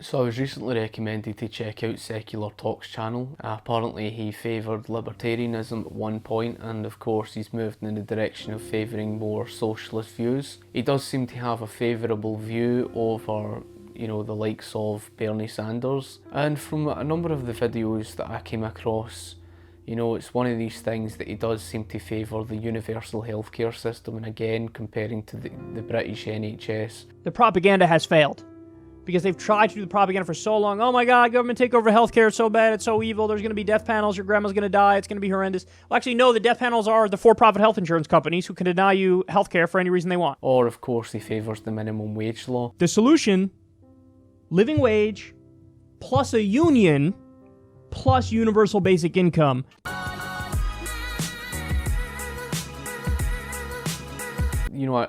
So I was recently recommended to check out Secular Talk's channel. Apparently he favoured libertarianism at one point, and of course he's moved in the direction of favouring more socialist views. He does seem to have a favourable view over the likes of Bernie Sanders. And from a number of the videos that I came across, it's one of these things that he does seem to favour the universal healthcare system, and again, comparing to the British NHS. The propaganda has failed because they've tried to do the propaganda for so long. Oh my God, government take over healthcare, it's so bad, it's so evil, there's going to be death panels, your grandma's going to die, it's going to be horrendous. Well, actually, no, the death panels are the for-profit health insurance companies who can deny you healthcare for any reason they want. Or, of course, he favours the minimum wage law. The solution, living wage, plus a union, plus universal basic income.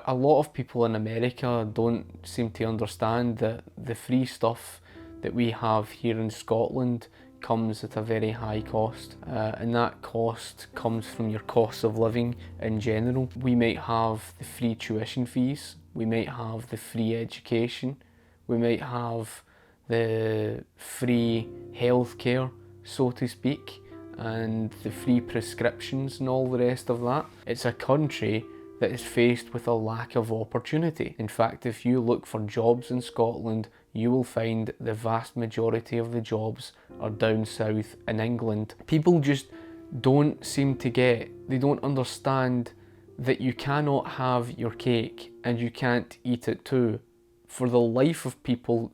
A lot of people in America don't seem to understand that the free stuff that we have here in Scotland comes at a very high cost, and that cost comes from your cost of living in general. We might have the free tuition fees, we might have the free education, we might have the free healthcare, so to speak, and the free prescriptions and all the rest of that. It's a country that is faced with a lack of opportunity. In fact, if you look for jobs in Scotland, you will find the vast majority of the jobs are down south in England. People just don't seem to they don't understand that you cannot have your cake and you can't eat it too. For the life of people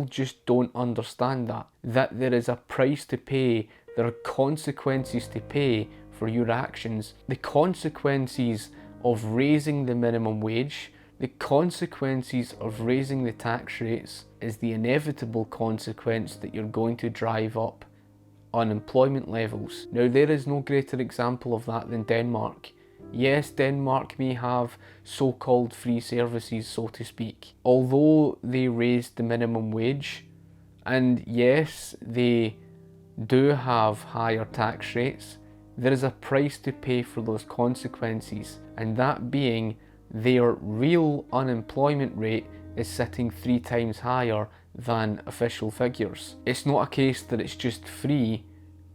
just don't understand that there is a price to pay, there are consequences to pay for your actions. The consequences of raising the minimum wage, the consequences of raising the tax rates is the inevitable consequence that you're going to drive up unemployment levels. Now, there is no greater example of that than Denmark. Yes, Denmark may have so-called free services, so to speak. Although they raised the minimum wage, and yes, they do have higher tax rates, there is a price to pay for those consequences, and that being their real unemployment rate is sitting 3 times higher than official figures. It's not a case that it's just free,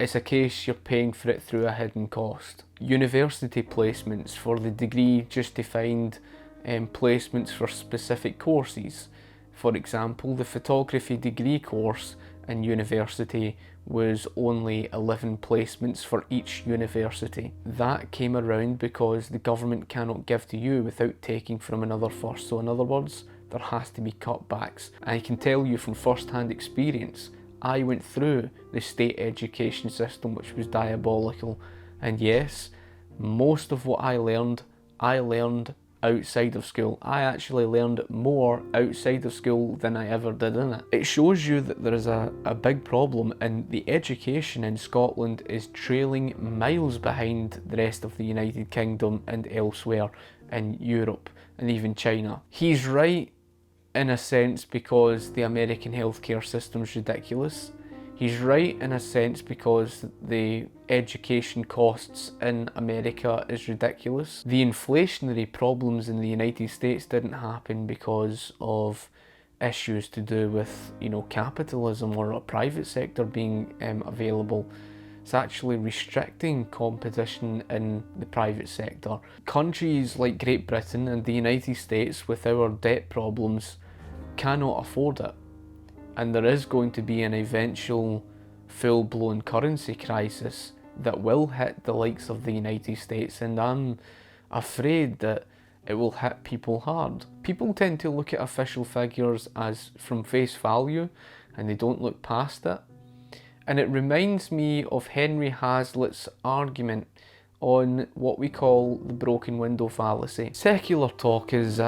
it's a case you're paying for it through a hidden cost. University placements for the degree just defined placements for specific courses. For example, the photography degree course in university was only 11 placements for each university. That came around because the government cannot give to you without taking from another first. So in other words, there has to be cutbacks. I can tell you from first-hand experience, I went through the state education system, which was diabolical. And yes, most of what I learned outside of school. I actually learned more outside of school than I ever did in it. It shows you that there is a big problem, and the education in Scotland is trailing miles behind the rest of the United Kingdom and elsewhere in Europe and even China. He's right in a sense because the American healthcare system is ridiculous. He's right in a sense because the education costs in America is ridiculous. The inflationary problems in the United States didn't happen because of issues to do with, capitalism or a private sector being available. It's actually restricting competition in the private sector. Countries like Great Britain and the United States, with our debt problems, cannot afford it. And there is going to be an eventual full-blown currency crisis that will hit the likes of the United States, and I'm afraid that it will hit people hard. People tend to look at official figures as from face value, and they don't look past it. And it reminds me of Henry Hazlitt's argument on what we call the broken window fallacy. Secular Talk is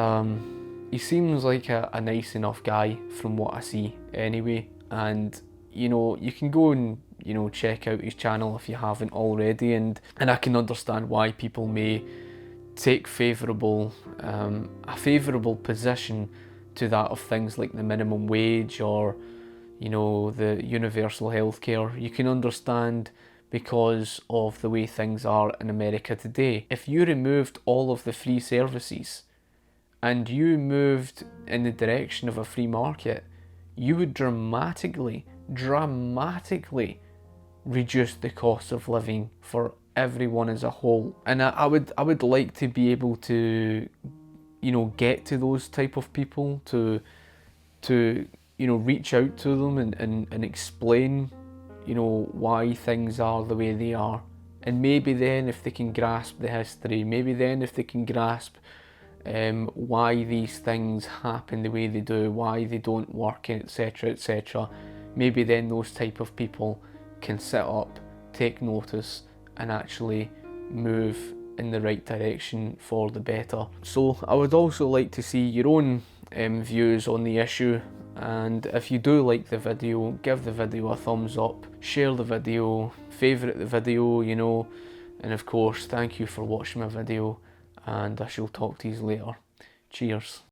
he seems like a nice enough guy from what I see anyway, and you can go and check out his channel if you haven't already, and I can understand why people may take a favourable position to that of things like the minimum wage or the universal healthcare. You can understand because of the way things are in America today. If you removed all of the free services and you moved in the direction of a free market, you would dramatically reduce the cost of living for everyone as a whole. And I would like to be able to, you know, get to those type of people, to you know, reach out to them and explain, you know, why things are the way they are. And maybe then if they can grasp the history, maybe then if they can grasp why these things happen the way they do, why they don't work, etc, etc, maybe then those type of people can sit up, take notice, and actually move in the right direction for the better. So I would also like to see your own views on the issue, and if you do like the video, give the video a thumbs up, share the video, favourite the video, you know, and of course thank you for watching my video, and I shall talk to you later. Cheers.